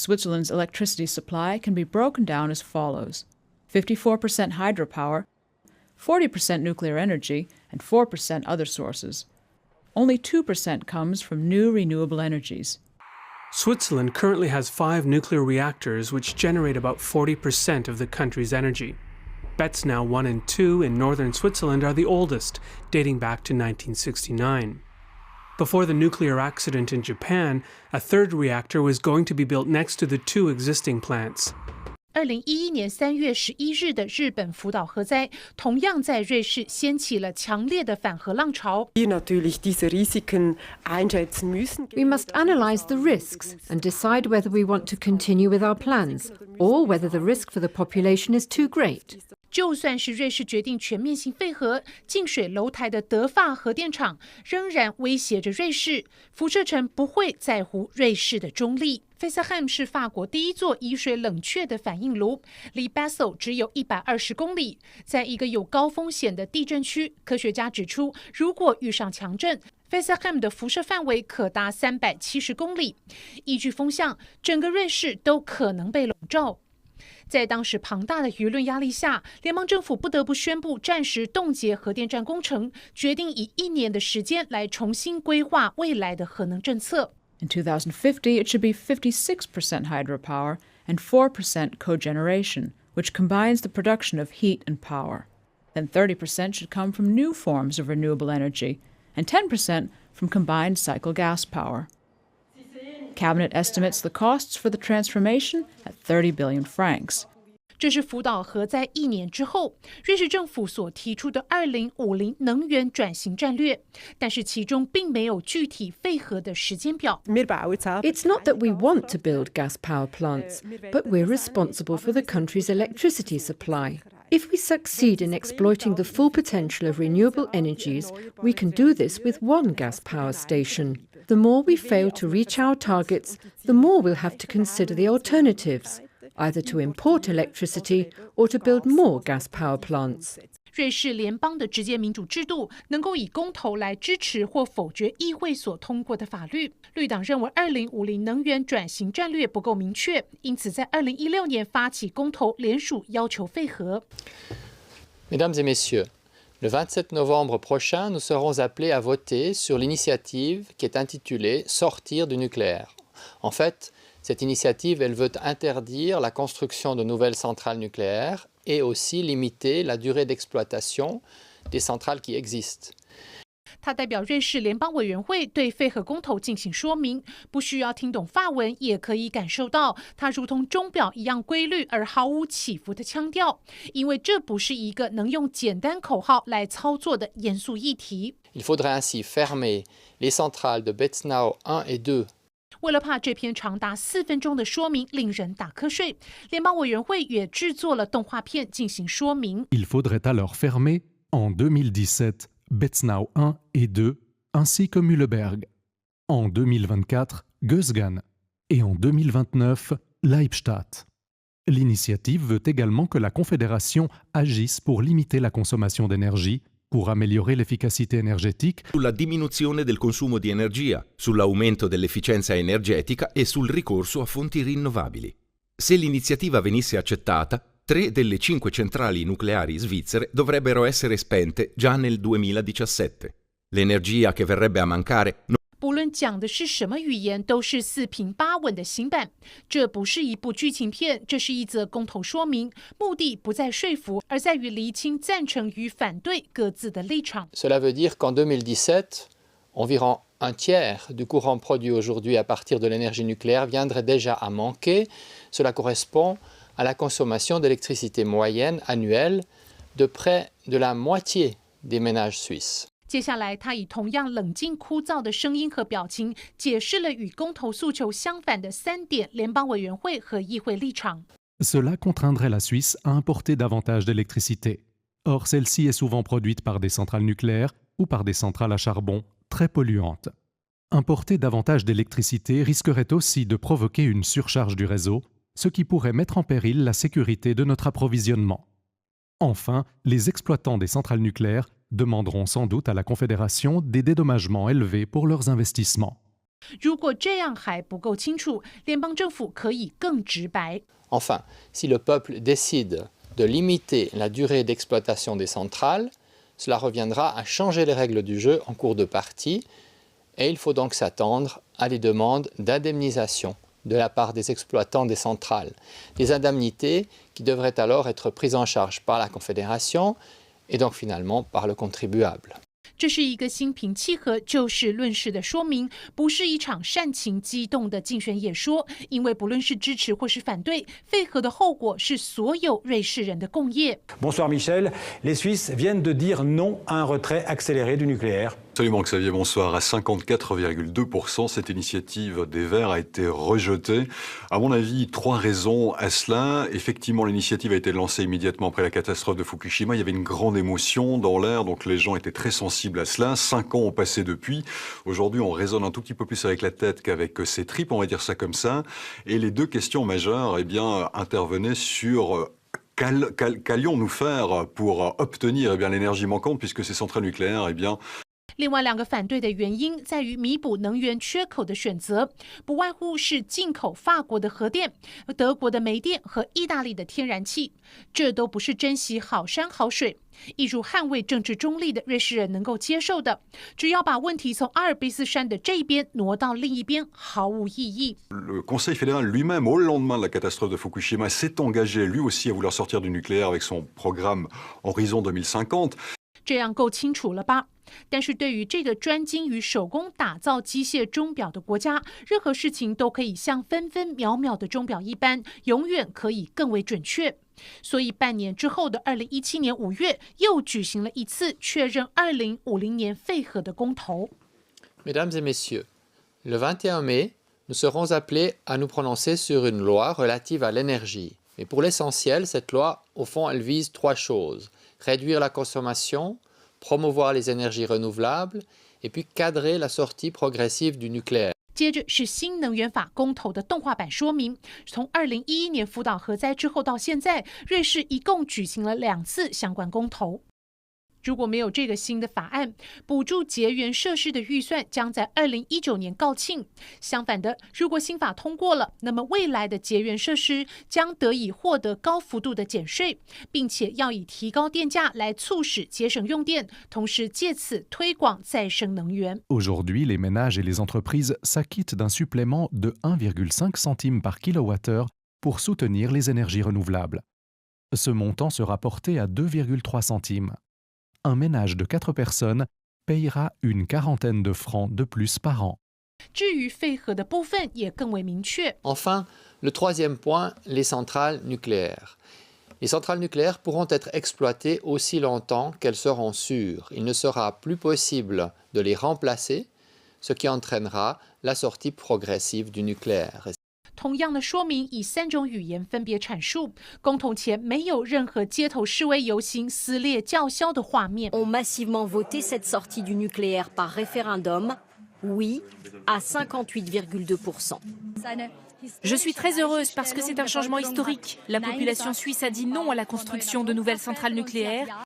Switzerland's electricity supply can be broken down as follows: 54% hydropower, 40% nuclear energy, and 4% other sources. Only 2% comes from new renewable energies. Switzerland currently has 5 nuclear reactors which generate about 40% of the country's energy. Betznau 1 and 2 in northern Switzerland are the oldest, dating back to 1969. Before the nuclear accident in Japan, a third reactor was going to be built next to the 2 existing plants. 2011年3月11日的日本福岛核灾，同样在瑞士掀起了强烈的反核浪潮。Wir natürlich diese Risiken einschätzen müssen. We must analyse the risks and decide whether we want to continue with our plans or whether the risk for the population is too great. 就算是瑞士决定全面性废核，近水楼台的德法核电厂仍然威胁着瑞士。辐射城不会在乎瑞士的中立。Fessenheim 是法国第一座以水冷却的反应炉，离 Basel 只有120公里。在一个有高风险的地震区，科学家指出，如果遇上强震，Fessenheim 的辐射范围可达370公里。依据风向，整个瑞士都可能被笼罩。在当时庞大的舆论压力下，联邦政府不得不宣布暂时冻结核电站工程，决定以1年的时间来重新规划未来的核能政策。In 2050, it should be 56% hydropower and 4% cogeneration, which combines the production of heat and power. Then 30% should come from new forms of renewable energy, and 10% from combined cycle gas power. Cabinet estimates the costs for the transformation at 30 billion francs. 这是福岛核灾1年之后，瑞士政府所提出的2050能源转型战略，但是其中并没有具体废核的时间表。It's not that we want to build gas power plants, but we're responsible for the country's electricity supply. If we succeed in exploiting the full potential of renewable energies, we can do this with one gas power station. The more we fail to reach our targets, the more we'll have to consider the alternatives, either to import electricity or to build more gas power plants. 瑞士联邦的直接民主制度能够以公投来支持或否决议会所通过的法律。绿党认为2050能源转型战略不够明确，因此在2016年发起公投联署要求废核。Mesdames et messieurs, le 27 novembre prochain, nous serons appelés à voter sur l'initiative qui est intitulée Sortir du nucléaire. En fait, cette initiative, elle veut interdire la construction de nouvelles centrales nucléaires et aussi limiter la durée d'exploitation des centrales qui existent. 他代表瑞士联邦委员会对废核公投进行说明，不需要听懂法文也可以感受到他如同钟表一样规律而毫无起伏的腔调，因为这不是一个能用简单口号来操作的严肃议题。Il faudrait ainsi fermer les centrales de Betznau 1 et 2. 为了怕这篇长达4分钟的说明令人打瞌睡，联邦委员会也制作了动画片进行说明。Il faudrait alors fermer en 2017 Betznau 1 et 2, ainsi que Mühleberg. En 2024, Gösgen. Et en 2029, Leibstadt. L'initiative veut également que la Confédération agisse pour limiter la consommation d'énergie, pour améliorer l'efficacité énergétique, sulla diminuzione del consumo di energia, sull'aumento dell'efficienza energetica e sul ricorso a fonti rinnovabili. Se l'iniziativa venisse accettata, 3 delle 5 centrali nucleari svizzere dovrebbero essere spente già nel 2017. L'energia che verrebbe a mancare non 不论讲的是什么语言，都是四平八稳的行版。这不是一部剧情片，这是一则公投说明，目的不在说服，而在于厘清赞成与反对各自的立场。Cela veut dire qu'en 2017, environ un tiers du courant produit aujourd'hui à partir de l'énergie nucléaire viendrait déjà à manquer. Cela correspond à la consommation d'électricité moyenne annuelle de près de la moitié des ménages suisses. 接下来，他以同样冷静枯燥的声音和表情，解释了与公投诉求相反的3点联邦委员会和议会立场。Cela contraindrait la Suisse à importer davantage d'électricité. Or, celle-ci est souvent produite par des centrales nucléaires ou par des centrales à charbon très polluantes. Importer davantage d'électricité risquerait aussi de provoquer une surcharge du réseau, ce qui pourrait mettre en péril la sécurité de notre approvisionnement. Enfin, les exploitants des centrales nucléaires demanderont sans doute à la Confédération des dédommagements élevés pour leurs investissements. 如果这样还不够清楚，联邦政府可以更直白。Enfin, si le peuple décide de limiter la durée d'exploitation des centrales, cela reviendra à changer les règles du jeu en cours de partie, et il faut donc s'attendre à des demandes d'indemnisation de la part des exploitants des centrales, des indemnités qui devraient alors être prises en charge par la Confédération et donc finalement par le contribuable. 这是一个心平气和、就事论事的说明，不是一场煽情激动的竞选演说。因为不论是支持或是反对，废核的后果是所有瑞士人的共业。Bonsoir Michel, les Suisses viennent de dire non à un retrait accéléré du nucléaire. Absolument Xavier, bonsoir. À 54,2%, cette initiative des Verts a été rejetée. À mon avis, 3 raisons à cela. Effectivement, l'initiative a été lancée immédiatement après la catastrophe de Fukushima. Il y avait une grande émotion dans l'air, donc les gens étaient très sensibles à cela. 5 ans ont passé depuis. Aujourd'hui, on raisonne un tout petit peu plus avec la tête qu'avec ses tripes, on va dire ça comme ça. Et les 2 questions majeures, intervenaient sur qu'allions-nous faire pour obtenir l'énergie manquante, puisque ces centrales nucléaires, 另外2个反对的原因在于弥补能源缺口的选择，不外乎是进口法国的核电、德国的煤电和意大利的天然气，这都不是珍惜好山好水，一如捍卫政治中立的瑞士人能够接受的。只要把问题从阿尔卑斯山的这一边挪到另一边，毫无意义。Le Conseil fédéral lui-même, au lendemain de la catastrophe de Fukushima, s'est engagé lui aussi à vouloir sortir du nucléaire avec son programme Horizon 2050. 这样够清楚了吧？但是对于这个专精于手工打造机械钟表的国家，任何事情都可以像分分秒秒的钟表一般，永远可以更为准确。所以半年之后的2017年5月，又举行了一次确认2050年废核的公投。Mesdames et messieurs, le 21 mai, nous serons appelés à nous prononcer sur une loi relative à l'énergie. Mais pour l'essentiel, cette loi, au fond, elle vise 3 choses. Réduire la consommation, promouvoir les énergies renouvelables et puis cadrer la sortie progressive du nucléaire. 接着是新能源法公投的动画版说明，从2011年福岛核灾之后到现在，瑞士一共举行了2次相关公投。如果没有这个新的法案，补助节源设施的预算将在2019年告罄。相反的，如果新法通过了，那么未来的节源设施将得以获得高幅度的减税，并且要以提高电价来促使节省用电，同时借此推广再生能源。Aujourd'hui, les ménages et les entreprises s'acquittent d'un supplément de 1,5 centime par kilowattheure pour soutenir les énergies renouvelables. Ce montant sera porté à 2,3 centimes. Un ménage de 4 personnes payera une quarantaine de francs de plus par an. 至于废核的部分也更为明确。 Enfin, le 3e point, les centrales nucléaires. Les centrales nucléaires pourront être exploitées aussi longtemps qu'elles seront sûres. Il ne sera plus possible de les remplacer, ce qui entraînera la sortie progressive du nucléaire. 同样的说明以3种语言分别阐述。公投前没有任何街头示威游行、撕裂叫嚣的画面。ont massivement voté cette sortie du nucléaire par référendum, oui, à 58,2%. Je suis très heureuse parce que c'est un changement historique. La population suisse a dit non à la construction de nouvelles centrales nucléaires